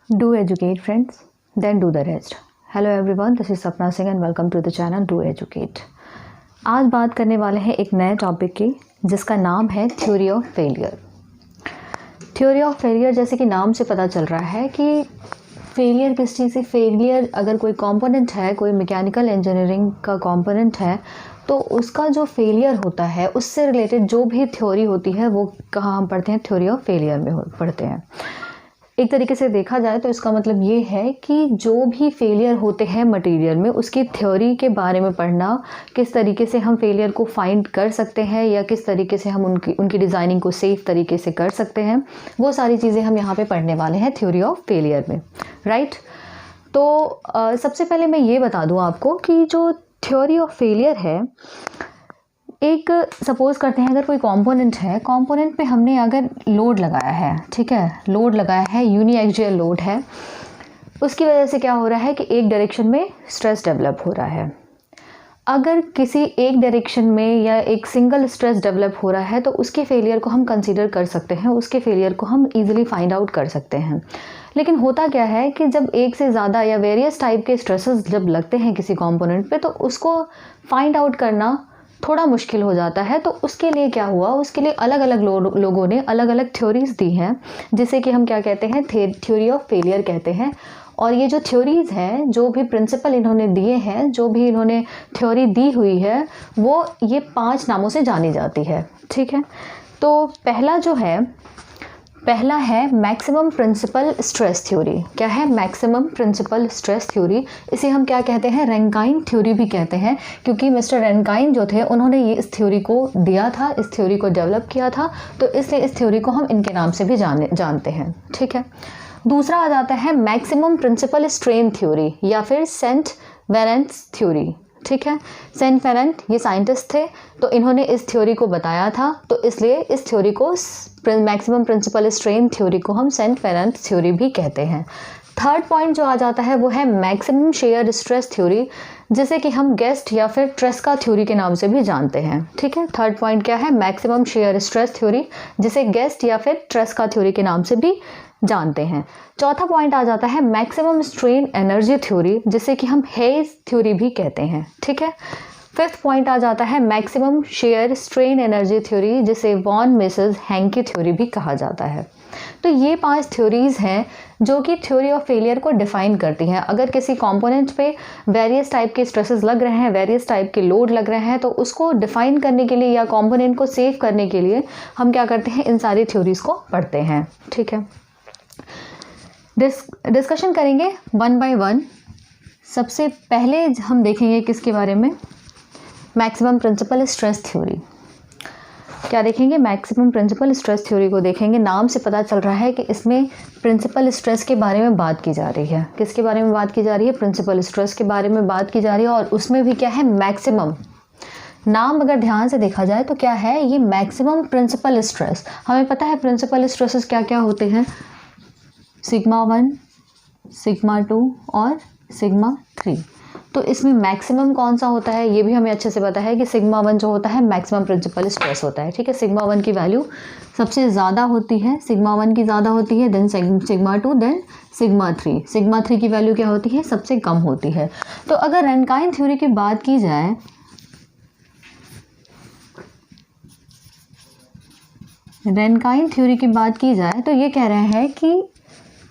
Do educate friends, then do the rest. Hello everyone, this is Sapna Singh and welcome to the channel Do Educate. आज बात करने वाले हैं एक नए टॉपिक की जिसका नाम है theory of failure. Theory of failure जैसे कि नाम से पता चल रहा है कि फेलियर किस चीज़ से, फेलियर अगर कोई कंपोनेंट है, कोई मैकेनिकल इंजीनियरिंग का कंपोनेंट है तो उसका जो फेलियर होता है उससे रिलेटेड जो भी थ्योरी होती है वो कहाँ हम पढ़ते हैं, थ्योरी ऑफ फेलियर में पढ़ते हैं। एक तरीके से देखा जाए तो इसका मतलब ये है कि जो भी फेलियर होते हैं मटेरियल में उसकी थ्योरी के बारे में पढ़ना, किस तरीके से हम फेलियर को फाइंड कर सकते हैं या किस तरीके से हम उनकी डिज़ाइनिंग को सेफ तरीके से कर सकते हैं, वो सारी चीज़ें हम यहाँ पे पढ़ने वाले हैं थ्योरी ऑफ फेलियर में, राइट। तो सबसे पहले मैं ये बता दूँ आपको कि जो थ्योरी ऑफ फेलियर है, एक सपोज़ करते हैं अगर कोई कंपोनेंट है, कंपोनेंट पे हमने अगर लोड लगाया है, ठीक है, लोड लगाया है, यूनी एक्सियल लोड है, उसकी वजह से क्या हो रहा है कि एक डायरेक्शन में स्ट्रेस डेवलप हो रहा है। अगर किसी एक डायरेक्शन में या एक सिंगल स्ट्रेस डेवलप हो रहा है तो उसके फेलियर को हम कंसीडर कर सकते हैं, उसके फेलियर को हम ईजिली फाइंड आउट कर सकते हैं। लेकिन होता क्या है कि जब एक से ज़्यादा या वेरियस टाइप के स्ट्रेसेस जब लगते हैं किसी कंपोनेंट पे तो उसको फाइंड आउट करना थोड़ा मुश्किल हो जाता है। तो उसके लिए क्या हुआ, उसके लिए अलग अलग लोगों ने अलग अलग थ्योरीज़ दी हैं जिसे कि हम क्या कहते हैं, थ्योरी ऑफ फेलियर कहते हैं। और ये जो थ्योरीज़ हैं, जो भी प्रिंसिपल इन्होंने दिए हैं, जो भी इन्होंने थ्योरी दी हुई है, वो ये 5 नामों से जानी जाती है, ठीक है। तो पहला है मैक्सिमम प्रिंसिपल स्ट्रेस थ्योरी। क्या है मैक्सिमम प्रिंसिपल स्ट्रेस थ्योरी? इसे हम क्या कहते हैं, रैंकाइन थ्योरी भी कहते हैं, क्योंकि मिस्टर रैंकाइन जो थे उन्होंने ये इस थ्योरी को दिया था, इस थ्योरी को डेवलप किया था, तो इसलिए इस थ्योरी को हम इनके नाम से भी जानते हैं, ठीक है। दूसरा आ जाता है मैक्सिमम प्रिंसिपल स्ट्रेन थ्योरी या फिर सेंट वेरेंस थ्योरी, ठीक है। सेंट वेरेंट ये साइंटिस्ट थे, तो इन्होंने इस थ्योरी को बताया था, तो इसलिए इस थ्योरी को, मैक्सिमम प्रिंसिपल स्ट्रेन थ्योरी को हम सेंट वेरेंट थ्योरी भी कहते हैं। थर्ड पॉइंट जो आ जाता है वो है मैक्सिमम शेयर स्ट्रेस थ्योरी, जिसे कि हम गेस्ट या फिर ट्रेस्का थ्योरी के नाम से भी जानते हैं, ठीक है। थर्ड पॉइंट क्या है, मैक्सिमम शेयर स्ट्रेस थ्योरी, जिसे गेस्ट या फिर ट्रेस्का थ्योरी के नाम से भी जानते हैं। चौथा पॉइंट आ जाता है मैक्सिमम स्ट्रेन एनर्जी थ्योरी, जिसे कि हम हेज थ्योरी भी कहते हैं, ठीक है। फिफ्थ पॉइंट आ जाता है maximum shear strain energy theory, जिसे वॉन मिसेस हैंकी थ्योरी भी कहा जाता है। तो ये 5 थ्योरीज़ हैं जो कि थ्योरी ऑफ फेलियर को डिफाइन करती हैं। अगर किसी कंपोनेंट पे वेरियस टाइप के स्ट्रेसेस लग रहे हैं, वेरियस टाइप के लोड लग रहे हैं, तो उसको डिफाइन करने के लिए या कंपोनेंट को सेव करने के लिए हम क्या करते हैं, इन सारी थ्योरीज़ को पढ़ते हैं, ठीक है। डिस्कशन करेंगे वन बाय वन। सबसे पहले हम देखेंगे किसके बारे में, मैक्सिमम प्रिंसिपल स्ट्रेस थ्योरी। क्या देखेंगे, मैक्सिमम प्रिंसिपल स्ट्रेस थ्योरी को देखेंगे। नाम से पता चल रहा है कि इसमें प्रिंसिपल स्ट्रेस के बारे में बात की जा रही है। किसके बारे में बात की जा रही है, प्रिंसिपल स्ट्रेस के बारे में बात की जा रही है, और उसमें भी क्या है, मैक्सिमम। नाम अगर ध्यान से देखा जाए तो क्या है, ये मैक्सिमम प्रिंसिपल स्ट्रेस। हमें पता है प्रिंसिपल स्ट्रेसेस क्या क्या होते हैं, सिग्मा 1, सिग्मा 2 और सिग्मा 3। तो इसमें मैक्सिमम कौन सा होता है ये भी हमें अच्छे से पता है कि सिग्मा 1 जो होता है मैक्सिमम प्रिंसिपल स्ट्रेस होता है, ठीक है। सिग्मा 1 की वैल्यू सबसे ज़्यादा होती है, सिग्मा 1 की ज़्यादा होती है, then sigma 2, then sigma 3। Sigma 3 की वैल्यू क्या होती है, सबसे कम होती है। तो अगर रैंकाइन थ्योरी की बात की जाए, रैंकाइन थ्योरी की बात की जाए तो ये कह रहे हैं कि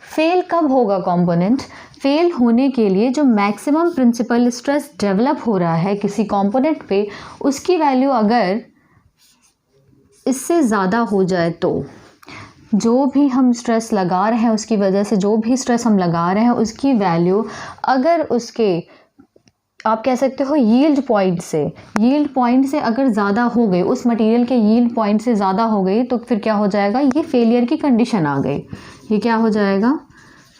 फेल कब होगा कंपोनेंट, फेल होने के लिए जो मैक्सिमम प्रिंसिपल स्ट्रेस डेवलप हो रहा है किसी कंपोनेंट पे, उसकी वैल्यू अगर इससे ज़्यादा हो जाए, तो जो भी हम स्ट्रेस लगा रहे हैं उसकी वजह से, जो भी स्ट्रेस हम लगा रहे हैं उसकी वैल्यू अगर उसके, आप कह सकते हो यील्ड पॉइंट से अगर ज़्यादा हो गई, उस मटेरियल के यील्ड पॉइंट से ज़्यादा हो गई, तो फिर क्या हो जाएगा, ये फेलियर की कंडीशन आ गई। ये क्या हो जाएगा,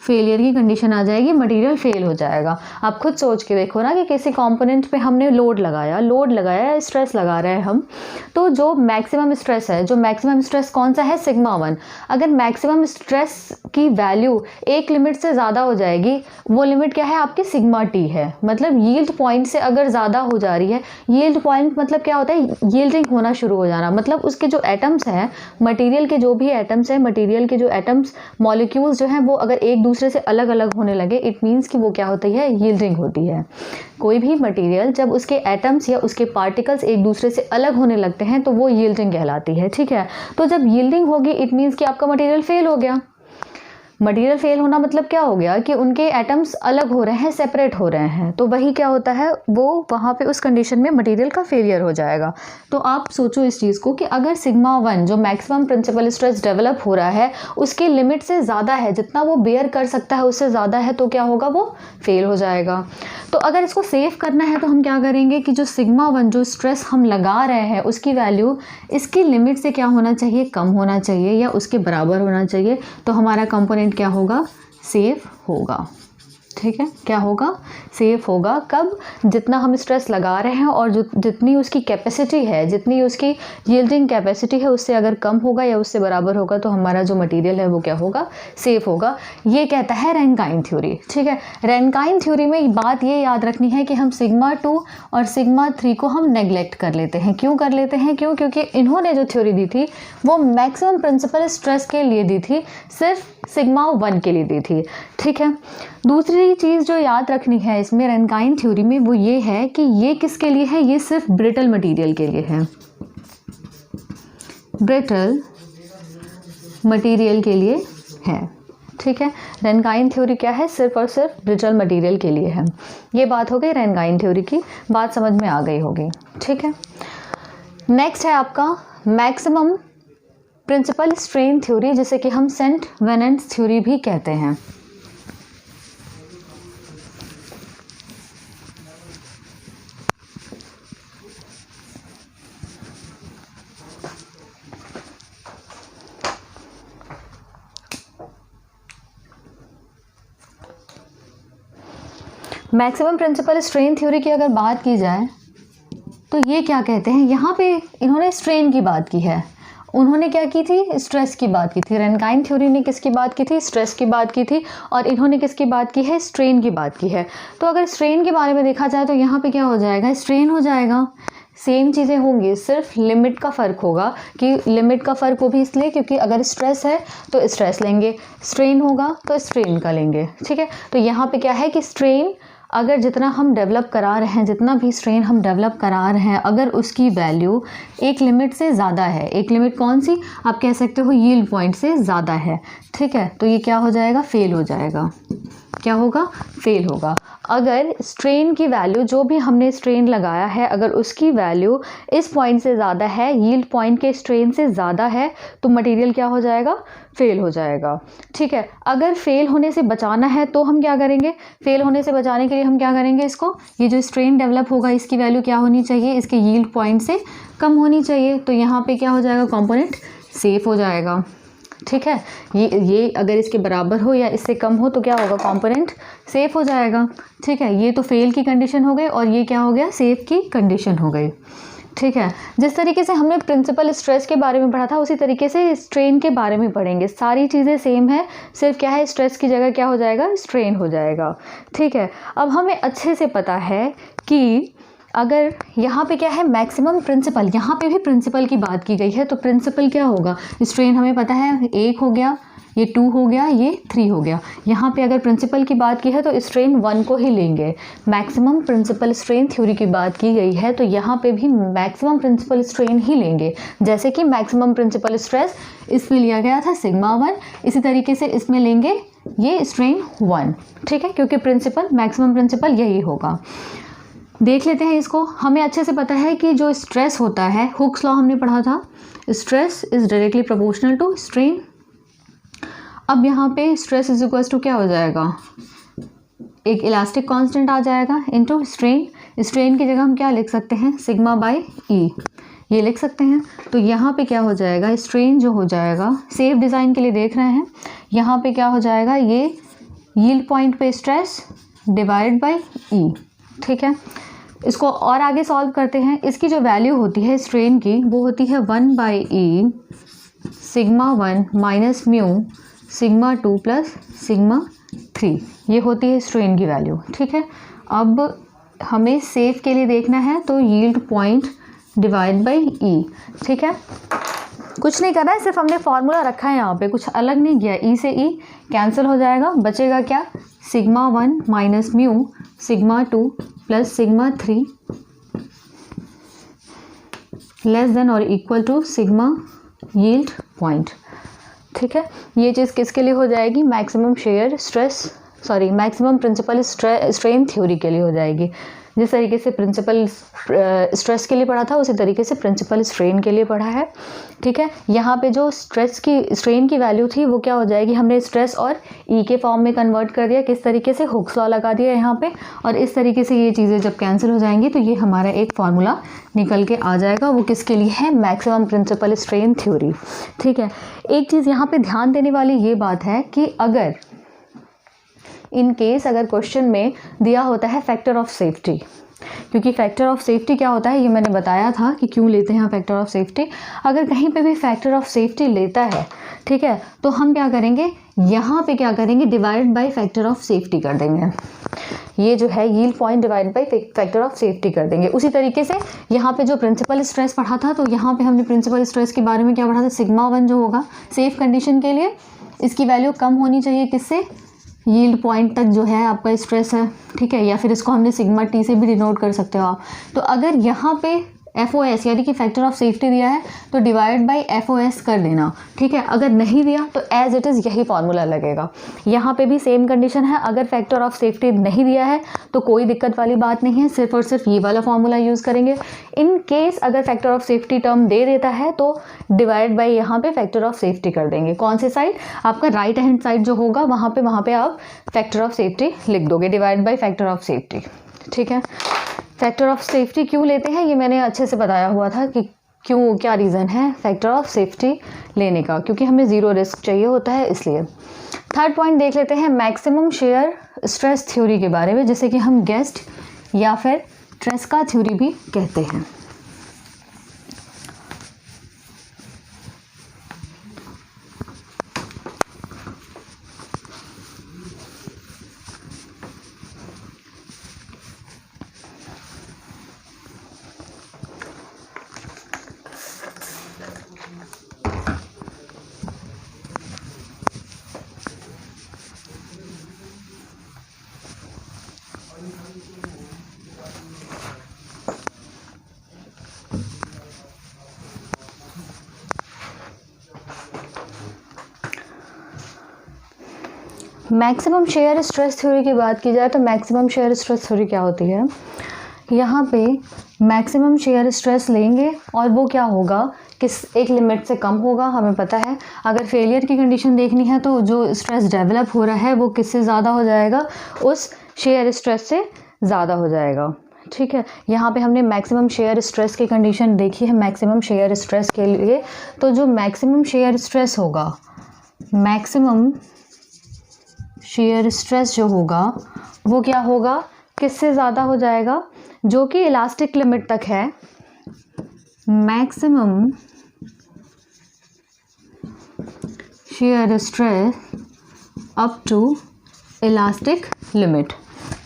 फेलियर की कंडीशन आ जाएगी, मटेरियल फेल हो जाएगा। आप खुद सोच के देखो ना कि किसी कंपोनेंट पे हमने लोड लगाया, स्ट्रेस लगा रहे हैं हम, तो जो मैक्सिमम स्ट्रेस है, जो मैक्सिमम स्ट्रेस कौन सा है, सिग्मा 1। अगर मैक्सिमम स्ट्रेस की वैल्यू एक लिमिट से ज़्यादा हो जाएगी, वो लिमिट क्या है आपकी, सिग्मा टी है। मतलब यील्ड पॉइंट से अगर ज़्यादा हो जा रही है, यील्ड पॉइंट मतलब क्या होता है, यील्डिंग होना शुरू हो जाना, मतलब उसके जो एटम्स हैं, मटेरियल के जो भी एटम्स हैं, मटेरियल के जो एटम्स, मॉलिक्यूल्स जो हैं, वो अगर एक दूसरे दूसरे से अलग अलग होने लगे, इट मीन्स कि वो क्या होती है, यील्डिंग होती है। कोई भी मटेरियल जब उसके एटम्स या उसके पार्टिकल्स एक दूसरे से अलग होने लगते हैं तो वो यील्डिंग कहलाती है, ठीक है। तो जब यील्डिंग होगी इट मीन्स कि आपका मटेरियल फेल हो गया। मटेरियल फेल होना मतलब क्या हो गया कि उनके एटम्स अलग हो रहे हैं, सेपरेट हो रहे हैं, तो वही क्या होता है, वो वहाँ पे उस कंडीशन में मटेरियल का फेलियर हो जाएगा। तो आप सोचो इस चीज़ को कि अगर सिग्मा 1 जो मैक्सिमम प्रिंसिपल स्ट्रेस डेवलप हो रहा है उसकी लिमिट से ज़्यादा है, जितना वो बेयर कर सकता है उससे ज़्यादा है, तो क्या होगा, वो फेल हो जाएगा। तो अगर इसको सेव करना है तो हम क्या करेंगे कि जो सिग्मा 1 जो स्ट्रेस हम लगा रहे हैं उसकी वैल्यू इसकी लिमिट से क्या होना चाहिए, कम होना चाहिए या उसके बराबर होना चाहिए। तो हमारा कंपोनेंट क्या होगा, सेफ होगा, ठीक है। क्या होगा, सेफ होगा। कब, जितना हम स्ट्रेस लगा रहे हैं और जो जितनी उसकी कैपेसिटी है, जितनी उसकी यील्डिंग कैपेसिटी है उससे अगर कम होगा या उससे बराबर होगा तो हमारा जो मटेरियल है वो क्या होगा, सेफ होगा। ये कहता है रैनकाइन थ्योरी, ठीक है। रैनकाइन थ्योरी में बात ये याद रखनी है कि हम सिग्मा 2 और सिग्मा 3 को हम नेग्लेक्ट कर लेते हैं। क्यों कर लेते हैं, क्यों, क्योंकि इन्होंने जो थ्योरी दी थी वो मैक्सिमम प्रिंसिपल स्ट्रेस के लिए दी थी, सिर्फ सिग्मा 1 के लिए दी थी, ठीक है। दूसरी चीज़ जो याद रखनी है इसमें रैनकाइन थ्योरी में वो ये है कि ये किसके लिए है, ये सिर्फ ब्रिटल मटेरियल के लिए है, ब्रिटल मटेरियल के लिए है, ठीक है। रैनकाइन थ्योरी क्या है, सिर्फ और सिर्फ ब्रिटल मटेरियल के लिए है। ये बात हो गई रैनकाइन थ्योरी की, बात समझ में आ गई होगी, ठीक है। नेक्स्ट है आपका मैक्सिमम प्रिंसिपल स्ट्रेन थ्योरी, जिसे कि हम सेंट वेनेंट थ्योरी भी कहते हैं। मैक्सिमम प्रिंसिपल स्ट्रेन थ्योरी की अगर बात की जाए तो ये क्या कहते हैं, यहाँ पे इन्होंने स्ट्रेन की बात की है, उन्होंने क्या की थी, स्ट्रेस की बात की थी। रैनकाइन थ्योरी ने किसकी बात की थी, स्ट्रेस की बात की थी, और इन्होंने किसकी बात की है, स्ट्रेन की बात की है। तो अगर स्ट्रेन के बारे में देखा जाए तो यहाँ पे क्या हो जाएगा, स्ट्रेन हो जाएगा। सेम चीज़ें होंगी, सिर्फ लिमिट का फ़र्क होगा कि लिमिट का फ़र्क वो भी इसलिए क्योंकि अगर स्ट्रेस है तो स्ट्रेस लेंगे, स्ट्रेन होगा तो स्ट्रेन का लेंगे, ठीक है। तो यहाँ पे क्या है कि स्ट्रेन अगर जितना हम डेवलप करा रहे हैं, जितना भी स्ट्रेन हम डेवलप करा रहे हैं, अगर उसकी वैल्यू एक लिमिट से ज़्यादा है, एक लिमिट कौन सी, आप कह सकते हो यील्ड पॉइंट से ज़्यादा है, ठीक है, तो ये क्या हो जाएगा, फेल हो जाएगा। क्या होगा, फेल होगा। अगर स्ट्रेन की वैल्यू, जो भी हमने स्ट्रेन लगाया है, अगर उसकी वैल्यू इस पॉइंट से ज़्यादा है, यील्ड पॉइंट के स्ट्रेन से ज़्यादा है, तो मटेरियल क्या हो जाएगा, फेल हो जाएगा, ठीक है। अगर फेल होने से बचाना है तो हम क्या करेंगे, फेल होने से बचाने के लिए हम क्या करेंगे, इसको, ये जो स्ट्रेन डेवलप होगा इसकी वैल्यू क्या होनी चाहिए, इसके यील्ड पॉइंट से कम होनी चाहिए। तो यहाँ पे क्या हो जाएगा, कंपोनेंट सेफ हो जाएगा, ठीक है। ये अगर इसके बराबर हो या इससे कम हो तो क्या होगा, कंपोनेंट सेफ हो जाएगा, ठीक है। ये तो फेल की कंडीशन हो गई और ये क्या हो गया, सेफ की कंडीशन हो गई, ठीक है। जिस तरीके से हमने प्रिंसिपल स्ट्रेस के बारे में पढ़ा था उसी तरीके से स्ट्रेन के बारे में पढ़ेंगे। सारी चीज़ें सेम है, सिर्फ क्या है, स्ट्रेस की जगह क्या हो जाएगा, स्ट्रेन हो जाएगा, ठीक है। अब हमें अच्छे से पता है कि अगर यहाँ पे क्या है, मैक्सिमम प्रिंसिपल, यहाँ पे भी प्रिंसिपल की बात की गई है, तो प्रिंसिपल क्या होगा, स्ट्रेन हमें पता है 1 हो गया, ये 2 हो गया, ये 3 हो गया। यहाँ पे अगर प्रिंसिपल की बात की है तो स्ट्रेन 1 को ही लेंगे। मैक्सिमम प्रिंसिपल स्ट्रेन थ्योरी की बात की गई है तो यहाँ पे भी मैक्सिमम प्रिंसिपल स्ट्रेन ही लेंगे। जैसे कि मैक्सिमम प्रिंसिपल स्ट्रेस इसमें लिया गया था सिग्मा 1, इसी तरीके से इसमें लेंगे ये स्ट्रेन 1, ठीक है, क्योंकि प्रिंसिपल, मैक्सिमम प्रिंसिपल यही होगा। देख लेते हैं इसको। हमें अच्छे से पता है कि जो स्ट्रेस होता है, हुक्स लॉ हमने पढ़ा था, stress is directly proportional to strain. अब यहाँ पे स्ट्रेस इज इक्वल्स टू क्या हो जाएगा, एक इलास्टिक कांस्टेंट आ जाएगा इनटू स्ट्रेन। स्ट्रेन की जगह हम क्या लिख सकते हैं, सिग्मा बाय ई, ये लिख सकते हैं। तो यहाँ पे क्या हो जाएगा, स्ट्रेन जो हो जाएगा, सेफ डिज़ाइन के लिए देख रहे हैं, यहाँ पे क्या हो जाएगा, ये यील्ड पॉइंट पे स्ट्रेस डिवाइड बाय ई, ठीक है। इसको और आगे सॉल्व करते हैं। इसकी जो वैल्यू होती है स्ट्रेन की वो होती है 1/e sigma 1 minus mu sigma 2 plus sigma 3, ये होती है स्ट्रेन की वैल्यू, ठीक है। अब हमें सेफ के लिए देखना है तो यील्ड पॉइंट डिवाइड बाय ई, ठीक है। कुछ नहीं करना है, सिर्फ हमने फॉर्मूला रखा है यहाँ पे, कुछ अलग नहीं किया। ई से ई कैंसिल हो जाएगा, बचेगा क्या, sigma 1 minus mu sigma 2 plus sigma 3 less than और equal to sigma yield point. ठीक है, ये चीज़ किसके लिए हो जाएगी, maximum shear stress maximum principal strain theory के लिए हो जाएगी। जिस तरीके से प्रिंसिपल स्ट्रेस के लिए पढ़ा था उसी तरीके से प्रिंसिपल स्ट्रेन के लिए पढ़ा है। ठीक है, यहाँ पे जो स्ट्रेन की वैल्यू थी वो क्या हो जाएगी, हमने स्ट्रेस और ई के फॉर्म में कन्वर्ट कर दिया, किस तरीके से, हुक्स लॉ लगा दिया यहाँ पे, और इस तरीके से ये चीज़ें जब कैंसिल हो जाएंगी तो ये हमारा एक फॉर्मूला निकल के आ जाएगा। वो किसके लिए है, मैक्सिमम प्रिंसिपल स्ट्रेन थ्योरी। ठीक है, एक चीज़ यहाँ पे ध्यान देने वाली ये बात है कि अगर इन केस अगर क्वेश्चन में दिया होता है फैक्टर ऑफ सेफ्टी, क्योंकि फैक्टर ऑफ सेफ्टी क्या होता है ये मैंने बताया था कि क्यों लेते हैं फैक्टर ऑफ सेफ्टी। अगर कहीं पे भी फैक्टर ऑफ सेफ्टी लेता है, ठीक है, तो हम क्या करेंगे, यहाँ पे क्या करेंगे, divide by factor of safety कर देंगे। ये जो है yield point divide by factor of safety कर देंगे। उसी तरीके से यहाँ पे जो प्रिंसिपल स्ट्रेस पढ़ा था, तो यहाँ पे हमने प्रिंसिपल स्ट्रेस के बारे में क्या पढ़ा था, सिग्मा 1 जो होगा सेफ कंडीशन के लिए इसकी वैल्यू कम होनी चाहिए, किससे, यील्ड पॉइंट तक जो है आपका स्ट्रेस है। ठीक है, या फिर इसको हमने सिग्मा टी से भी डिनोट कर सकते हो आप। तो अगर यहाँ पे FOS यानी कि फैक्टर ऑफ सेफ्टी दिया है तो डिवाइड बाय FOS कर देना। ठीक है, अगर नहीं दिया तो एज इट इज़ यही फॉर्मूला लगेगा। यहाँ पे भी सेम कंडीशन है, अगर फैक्टर ऑफ सेफ्टी नहीं दिया है तो कोई दिक्कत वाली बात नहीं है, सिर्फ और सिर्फ ये वाला फॉर्मूला यूज़ करेंगे। इन केस अगर फैक्टर ऑफ सेफ्टी टर्म दे देता है तो डिवाइड बाय यहाँ पे फैक्टर ऑफ सेफ्टी कर देंगे। कौन से साइड, आपका राइट हैंड साइड जो होगा वहाँ पे आप फैक्टर ऑफ सेफ्टी लिख दोगे, divide by factor of safety. ठीक है, फैक्टर ऑफ सेफ्टी क्यों लेते हैं ये मैंने अच्छे से बताया हुआ था कि क्यों, क्या रीज़न है फैक्टर ऑफ सेफ्टी लेने का, क्योंकि हमें ज़ीरो रिस्क चाहिए होता है इसलिए। थर्ड पॉइंट देख लेते हैं मैक्सिमम शेयर स्ट्रेस थ्योरी के बारे में, जिसे कि हम गेस्ट या फिर ट्रेस्का थ्योरी भी कहते हैं। मैक्सिमम शेयर स्ट्रेस थ्योरी की बात की जाए तो मैक्सिमम शेयर स्ट्रेस थ्योरी क्या होती है, यहाँ पे मैक्सिमम शेयर स्ट्रेस लेंगे और वो क्या होगा, किस एक लिमिट से कम होगा, हमें पता है। अगर फेलियर की कंडीशन देखनी है तो जो स्ट्रेस डेवलप हो रहा है वो किससे ज़्यादा हो जाएगा, उस शेयर स्ट्रेस से ज़्यादा हो जाएगा। ठीक है, यहाँ पे हमने मैक्सिमम शेयर स्ट्रेस की कंडीशन देखी है मैक्सिमम शेयर स्ट्रेस के लिए। तो जो मैक्सिमम शेयर स्ट्रेस होगा, मैक्सिमम शेयर स्ट्रेस जो होगा वो क्या होगा, किससे ज़्यादा हो जाएगा, जो कि इलास्टिक लिमिट तक है। Maximum shear stress up to elastic limit.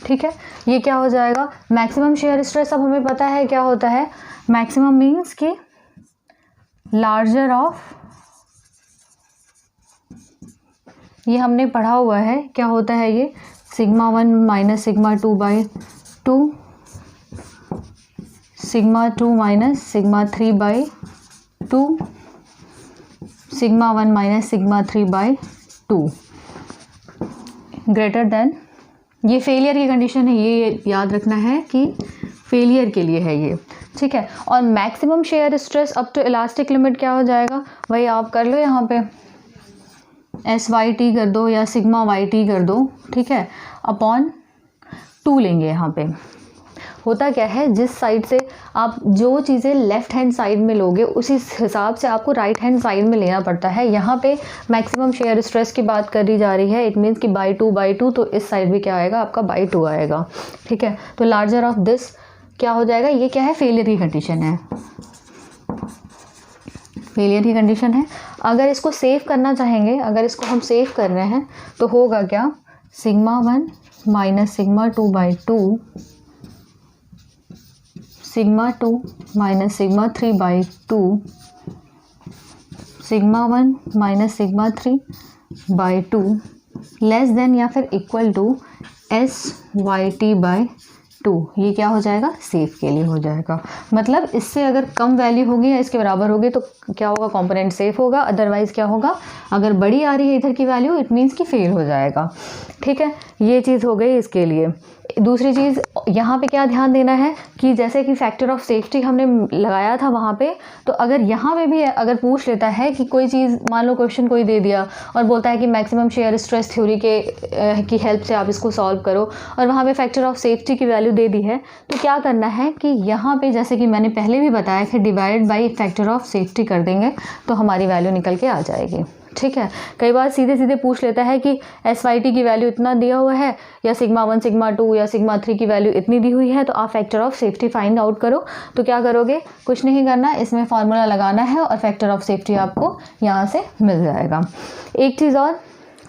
ठीक है, ये क्या हो जाएगा, मैक्सिमम शेयर स्ट्रेस, अब हमें पता है क्या होता है, मैक्सिमम मीन्स कि लार्जर ऑफ, ये हमने पढ़ा हुआ है क्या होता है ये, sigma 1 minus sigma 2 by 2, sigma 2 minus sigma 3 by 2, sigma 1 minus sigma 3 by 2 greater than, ये फेलियर की कंडीशन है, ये याद रखना है कि फेलियर के लिए है ये। ठीक है, और maximum shear stress up to elastic limit क्या हो जाएगा, वही आप कर लो, यहाँ पे SYT कर दो या सिग्मा YT कर दो। ठीक है, अपॉन 2 लेंगे। यहाँ पे होता क्या है, जिस साइड से आप जो चीज़ें लेफ़्ट हैंड साइड में लोगे उसी हिसाब से आपको राइट हैंड साइड में लेना पड़ता है। यहाँ पे मैक्सिमम शेयर स्ट्रेस की बात करी जा रही है, इट मीन्स कि बाई टू, तो इस साइड भी क्या आएगा, आपका बाई 2 आएगा। ठीक है, तो लार्जर ऑफ दिस क्या हो जाएगा, ये क्या है, फेलियर की कंडीशन है, फेलियर की कंडीशन है। अगर इसको सेव करना चाहेंगे, अगर इसको हम सेव कर रहे हैं तो होगा क्या, sigma 1 minus sigma 2 by 2, sigma 2 minus sigma 3 by 2, sigma 1 minus sigma 3 by 2 less then या फिर इक्वल टू SYT बाई 2। ये क्या हो जाएगा, सेफ के लिए हो जाएगा। मतलब इससे अगर कम वैल्यू होगी या इसके बराबर होगी तो क्या होगा, कंपोनेंट सेफ होगा। अदरवाइज़ क्या होगा, अगर बड़ी आ रही है इधर की वैल्यू, इट मीन्स कि फेल हो जाएगा। ठीक है, ये चीज़ हो गई इसके लिए। दूसरी चीज़ यहाँ पे क्या ध्यान देना है कि जैसे कि फैक्टर ऑफ सेफ्टी हमने लगाया था वहाँ पे, तो अगर यहाँ पे भी अगर पूछ लेता है कि कोई चीज़, मान लो क्वेश्चन कोई दे दिया और बोलता है कि मैक्सिमम शेयर स्ट्रेस थ्योरी की हेल्प से आप इसको सॉल्व करो, और वहाँ पे फैक्टर ऑफ सेफ्टी की वैल्यू दे दी है, तो क्या करना है कि यहाँ पे जैसे कि मैंने पहले भी बताया कि divide by factor of safety कर देंगे तो हमारी वैल्यू निकल के आ जाएगी। ठीक है, कई बार सीधे सीधे पूछ लेता है कि SYT की वैल्यू इतना दिया हुआ है, या सिग्मा 1 सिग्मा 2 या सिग्मा 3 की वैल्यू इतनी दी हुई है, तो आप factor of safety find out करो। तो क्या करोगे, कुछ नहीं करना, इसमें फार्मूला लगाना है और फैक्टर ऑफ सेफ्टी आपको यहाँ से मिल जाएगा। एक चीज़ और,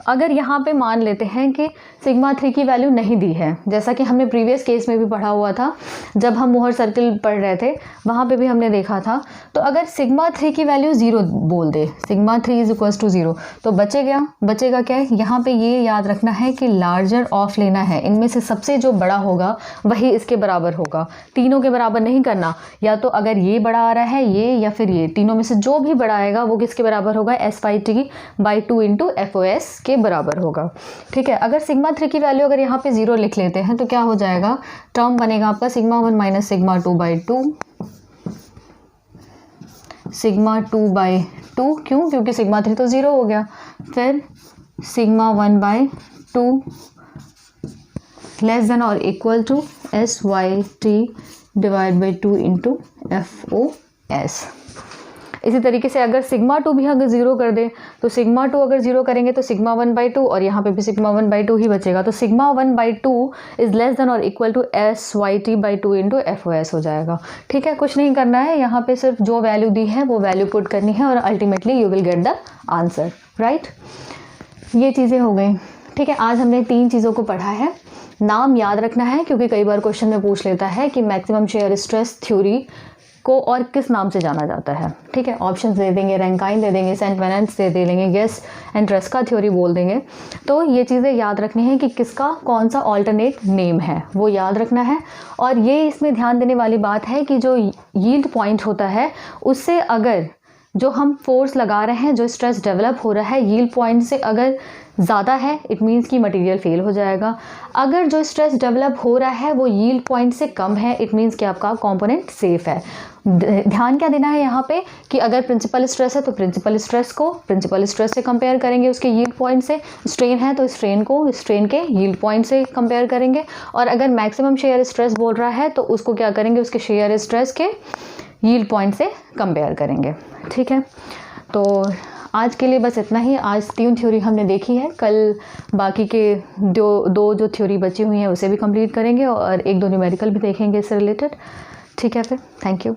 अगर यहाँ पे मान लेते हैं कि सिग्मा 3 की वैल्यू नहीं दी है, जैसा कि हमने प्रीवियस केस में भी पढ़ा हुआ था, जब हम मोहर सर्किल पढ़ रहे थे वहाँ पे भी हमने देखा था, तो अगर सिग्मा 3 की वैल्यू 0 बोल दे, सिग्मा 3 इज इक्वल्स टू 0, तो बचेगा क्या है, यहाँ पे ये याद रखना है कि लार्जर ऑफ लेना है। इनमें से सबसे जो बड़ा होगा वही इसके बराबर होगा, तीनों के बराबर नहीं करना। या तो अगर ये बड़ा आ रहा है ये, या फिर ये, तीनों में से जो भी बड़ा आएगा वो किसके बराबर होगा, SYT बाई 2 इंटू FOS के बराबर होगा। ठीक है, अगर सिग्मा 3 की वैल्यू अगर यहाँ पे 0 लिख लेते हैं तो क्या हो जाएगा, टर्म बनेगा आपका sigma 1 minus sigma 2 by 2, sigma 2 by 2, क्यों, क्योंकि सिग्मा 3 तो 0 हो गया, फिर सिग्मा 1 बाई 2 लेस देन और equal to SYT divide by 2 into FOS। इसी तरीके से अगर सिग्मा 2 भी अगर 0 कर दे, तो सिग्मा 2 अगर 0 करेंगे तो सिग्मा 1 बाई 2, और यहाँ पे भी सिग्मा 1 बाई 2 ही बचेगा, तो sigma 1 by 2 is less than और equal to SYT by 2 into FOS हो जाएगा। ठीक है, कुछ नहीं करना है, यहाँ पे सिर्फ जो वैल्यू दी है वो वैल्यू पुट करनी है और ultimately you will get the answer, right. ये चीज़ें हो गई। ठीक है, आज हमने 3 चीज़ों को पढ़ा है। नाम याद रखना है क्योंकि कई बार क्वेश्चन में पूछ लेता है कि मैक्सिमम शेयर स्ट्रेस थ्योरी को और किस नाम से जाना जाता है। ठीक है, ऑप्शंस दे देंगे, रैंकाइन दे देंगे, सेंट वेनेंस दे देंगे, गेस एंड ट्रेस्का थ्योरी बोल देंगे। तो ये चीज़ें याद रखनी है कि किसका कौन सा ऑल्टरनेट नेम है, वो याद रखना है। और ये इसमें ध्यान देने वाली बात है कि जो यील्ड पॉइंट होता है उससे अगर जो हम फोर्स लगा रहे हैं, जो स्ट्रेस डेवलप हो रहा है यील्ड पॉइंट से अगर ज़्यादा है, इट मीन्स कि मटेरियल फेल हो जाएगा। अगर जो स्ट्रेस डेवलप हो रहा है वो यील्ड पॉइंट से कम है, इट मीन्स कि आपका कंपोनेंट सेफ है। ध्यान क्या देना है यहाँ पे कि अगर प्रिंसिपल स्ट्रेस है तो प्रिंसिपल स्ट्रेस को प्रिंसिपल स्ट्रेस से कंपेयर करेंगे उसके यील्ड पॉइंट से, स्ट्रेन है तो स्ट्रेन को स्ट्रेन के यील्ड पॉइंट से कंपेयर करेंगे, और अगर मैक्सिमम शेयर स्ट्रेस बोल रहा है तो उसको क्या करेंगे, उसके शेयर स्ट्रेस के यील्ड पॉइंट से कंपेयर करेंगे। ठीक है, तो आज के लिए बस इतना ही। आज 3 थ्योरी हमने देखी है, कल बाकी के दो जो थ्योरी बची हुई हैं उसे भी कंप्लीट करेंगे और 1-2 न्यूमेरिकल भी देखेंगे इससे रिलेटेड। ठीक है, फिर थैंक यू।